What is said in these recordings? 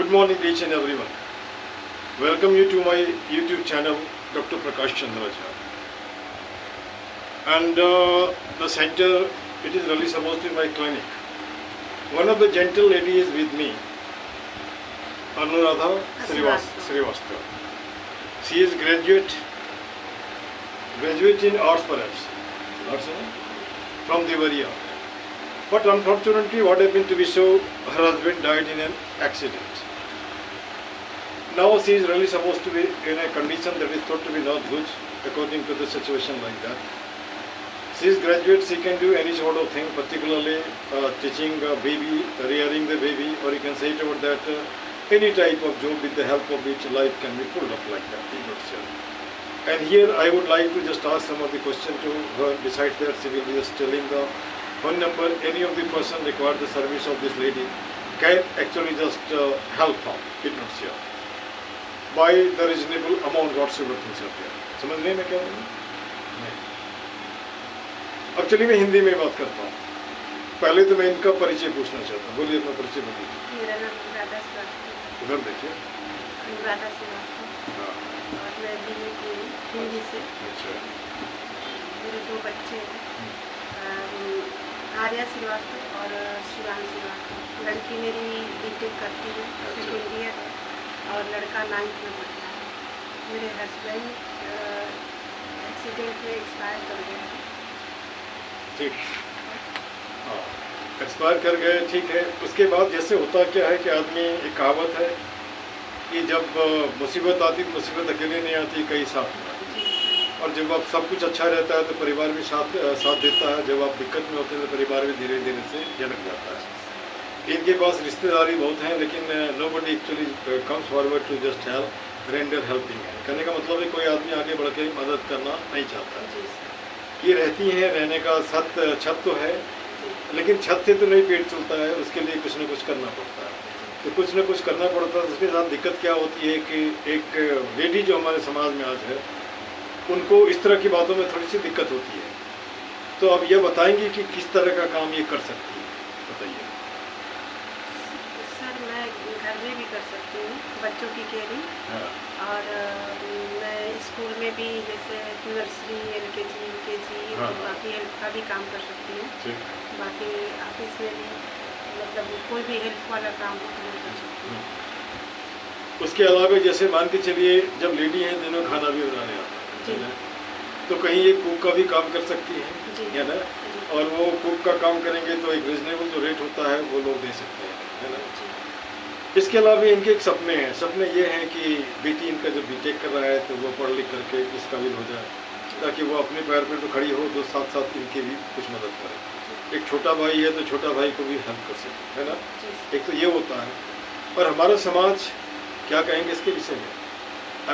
Good morning each and everyone. Welcome you to my YouTube channel, Dr. Prakash Chandracha. And the center, it is really supposed to be my clinic. One of the gentle lady is with me, Anuradha Srivastava. She is graduate in arts perhaps, from Devariya. But unfortunately, what happened to be so, her husband died in an accident. Now she is really supposed to be in a condition that is thought to be not good according to the situation like that. She is graduate, she can do any sort of thing, particularly teaching a baby, rearing the baby, or you can say it about that any type of job with the help of which life can be pulled up like that. And here I would like to just ask some of the questions to her. Besides that, she will be just telling the phone number. Any of the person require the service of this lady can actually just help her. It not sure. By the reasonable amount whatsoever things are there. समझ रहे हैं मैं क्या बोल रहा हूँ? अब चलिए मैं हिंदी में बात करता हूँ. पहले तो मैं इनका परिचय पूछना चाहता हूँ. बोलिए अपना परिचय बताइए. मेरा नाम अनुराधा श्रीवास्तव. इधर देखिए. अनुराधा श्रीवास्तव. हाँ. और मैं बीए की हूँ हिंदी से. अच्छा. मेरे दो बच्चे हैं. आर्या श्रीवास्तव और शिवानी श्रीवास्तव. लड़की मेरी बीटेक करती है, सेकेंड ईयर है, और लड़का 9th में पढ़ता है. मेरे हस्बैंड एक्सीडेंट में एक्सपायर कर गए. ठीक. हाँ. एक्सपायर कर गए, ठीक है. उसके बाद जैसे होता क्या है कि आदमी, एक कहावत है कि जब मुसीबत आती तो मुसीबत अकेले नहीं आती, कई साथ में आती. और जब आप सब कुछ अच्छा रहता है तो परिवार भी साथ देता है. जब आप दिक्कत में होते हैं तो परिवार भी धीरे धीरे से झलक जाता है. इनके पास रिश्तेदारी बहुत हैं, लेकिन nobody actually comes forward to just help, render helping है. कहने का मतलब है कोई आदमी आगे बढ़ के मदद करना नहीं चाहता. ये रहती हैं, रहने का छत तो है, लेकिन छत से तो नहीं पेट चलता है. उसके लिए कुछ न कुछ करना पड़ता है. तो कुछ न कुछ करना पड़ता है. उसके साथ दिक्कत क्या होती है कि एक लेडी जो हमारे समाज में आज है, उनको इस तरह की बातों में थोड़ी सी दिक्कत होती है. तो अब ये बताएंगे कि किस तरह का काम ये कर सकती है. बताइए. सर मैं घर में भी कर सकती हूँ बच्चों की केयरिंग. हाँ. और मैं स्कूल में भी जैसे नर्सरी, LKG, UKG, हाँ. बाकी हेल्प का भी काम कर सकती हूँ. बाकी ऑफिस में भी मतलब कोई भी हेल्प वाला काम हो तो मैं कर सकती हूँ. उसके अलावा जैसे मान के चलिए जब लेडी हैं जिन्हें खाना भी बनाने आता है, तो कहीं ये कुक का भी काम कर सकती है ना. और वो कुक का काम करेंगे तो एक रीजनेबल जो रेट होता है वो लोग दे सकते हैं, है ना. इसके अलावा इनके एक सपने हैं. सपने ये हैं कि बेटी इनका जब बीटेक कर रहा है तो वो पढ़ लिख करके इस काबिल हो जाए ताकि वो अपने पैर पर तो खड़ी हो, तो साथ साथ इनकी भी कुछ मदद करे. एक छोटा भाई है तो छोटा भाई को भी हेल्प कर सके, है ना. एक तो ये होता है. और हमारा समाज क्या कहेंगे इसके विषय में,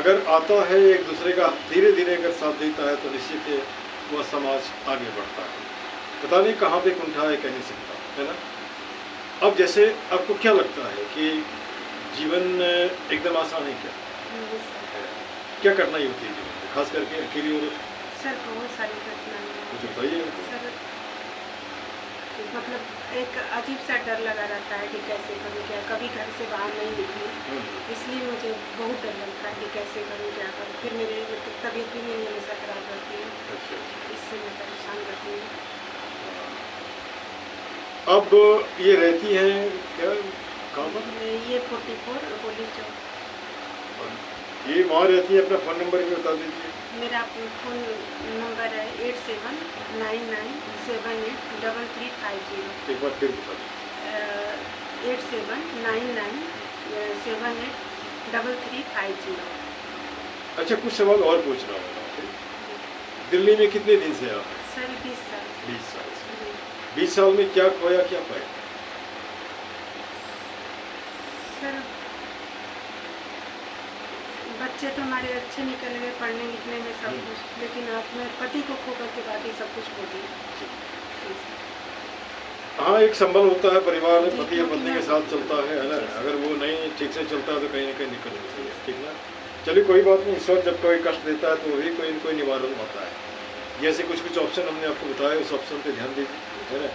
अगर आता है एक दूसरे का धीरे धीरे अगर साथ देता है तो निश्चित है वह समाज आगे बढ़ता है. पता नहीं कहाँ पे कुंठा है, कह नहीं सकता, है ना. अब जैसे आपको क्या लगता है कि जीवन एकदम आसान है क्या? क्या करना ही होती है जीवन में, खास करके अकेली औरत? सर बहुत सारी कठिनाइयाँ कुछ बताइए. सर मतलब एक अजीब सा डर लगा रहता है कि कैसे करूँ क्या. कभी घर से बाहर नहीं निकली, इसलिए मुझे बहुत डर लगता है कि कैसे करूँ क्या करूँ. फिर मेरे मतलब तबीयत भी मेरी हमेशा खराब रहती है. इससे मैं परेशान रहती हूँ. अब ये रहती हैं क्या कहाँ पर? ये 44 बोली चौक. ये वहाँ रहती है. अपना फ़ोन नंबर भी बता दीजिए. मेरा फ़ोन नंबर है 8799783350. एक बार फिर बता दीजिए. 8799783350. अच्छा, कुछ सवाल और पूछना होगा. दिल्ली में कितने दिन से आप? सर 20 साल. 20 साल से. 20 साल में क्या खोया क्या पाया? सर बच्चे तो हमारे अच्छे निकल गए पढ़ने लिखने में सब कुछ, लेकिन अपने पति को खो करके बाकी सब कुछ खो दिया. हाँ, एक संबल होता है परिवार में, पति या पत्नी के साथ चलता है ना. अगर वो नहीं ठीक से चलता है तो कहीं ना कहीं निकल जाती है. ठीक ना. चलिए कोई बात नहीं. ईश्वर जब कोई कष्ट देता है तो वही कोई न कोई निवारण होता है. जैसे कुछ ऑप्शन हमने आपको बताया, उस ऑप्शन पे ध्यान दीजिए, है ना.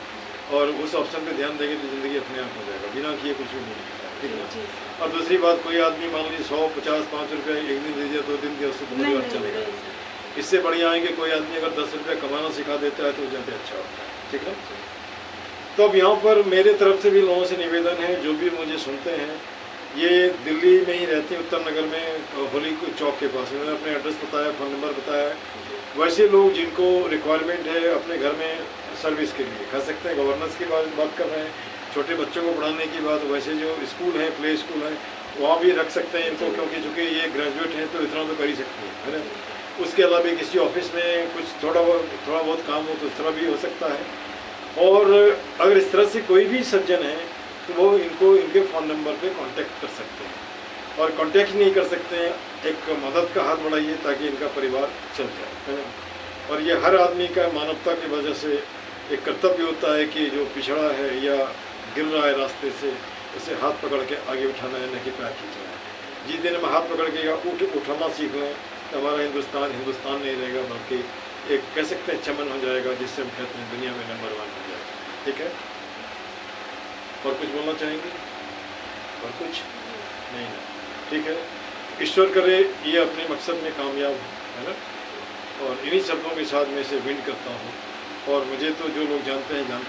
और उस ऑप्शन पे ध्यान देंगे तो ज़िंदगी अपने आप हो जाएगा, बिना किए कुछ भी नहीं होता है. ठीक है। जी और दूसरी बात, कोई आदमी मान लीजिए 100, 50, 5 रुपये एक दिन दे दिया, 2 दिन दिया, उससे तो नहीं परिवार चलेगा। नहीं सर। इससे बढ़िया है कि कोई आदमी अगर 10 रुपये कमाना सिखा देता है तो ज़्यादा अच्छा होता है, ठीक है। तो अब यहाँ पर मेरे तरफ से भी लोगों से निवेदन है, जो भी मुझे सुनते हैं, ये दिल्ली में ही रहते हैं, उत्तर नगर में होली चौक के पास। मैंने अपने एड्रेस बताया, फ़ोन नंबर बताया। वैसे लोग जिनको रिक्वायरमेंट है अपने घर में सर्विस के लिए, खा सकते हैं। गवर्नेंस की बात कर रहे हैं, छोटे बच्चों को पढ़ाने की बात, वैसे जो स्कूल हैं, प्ले स्कूल हैं, वहाँ भी रख सकते हैं इनको, क्योंकि चूँकि ये ग्रेजुएट हैं तो इतना तो कर ही सकते हैं, है ना। उसके अलावा किसी ऑफिस में कुछ थोड़ा बहुत काम हो तो इस तरह भी हो सकता है। और अगर इस तरह से कोई भी सज्जन है तो वो इनको इनके फ़ोन नंबर पे कांटेक्ट कर सकते हैं, और कांटेक्ट नहीं कर सकते हैं, एक मदद का हाथ बढ़ाइए ताकि इनका परिवार चल जाए, है ना। और ये हर आदमी का मानवता की वजह से एक कर्तव्य होता है कि जो पिछड़ा है या गिर रहा है रास्ते से, उसे हाथ पकड़ के आगे उठाना है, न कि पैर खींचना है। जिस दिन हम हाथ पकड़ के उठाना सीख लें तो हमारा हिंदुस्तान नहीं रहेगा, बल्कि एक कह सकते हैं चमन हो जाएगा, जिससे हम कहते हैं दुनिया में नंबर 1 हो जाएगा, ठीक है। और कुछ बोलना चाहेंगे? और कुछ नहीं ना, ठीक है। ईश्वर करे ये अपने मकसद में कामयाब हो, है ना। और इन्हीं शब्दों के साथ मैं इसे विंड करता हूँ। और मुझे तो जो लोग जानते हैं,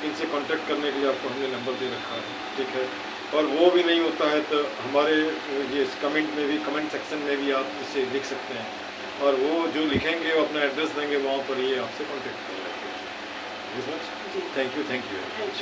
इनसे कांटेक्ट करने के लिए आपको हमने नंबर दे रखा है, ठीक है। और वो भी नहीं होता है तो हमारे ये कमेंट सेक्शन में भी आप इसे लिख सकते हैं, और वो जो लिखेंगे वो अपना एड्रेस देंगे, वहाँ पर ये आपसे कांटेक्ट कर लेंगे। Thank you very much.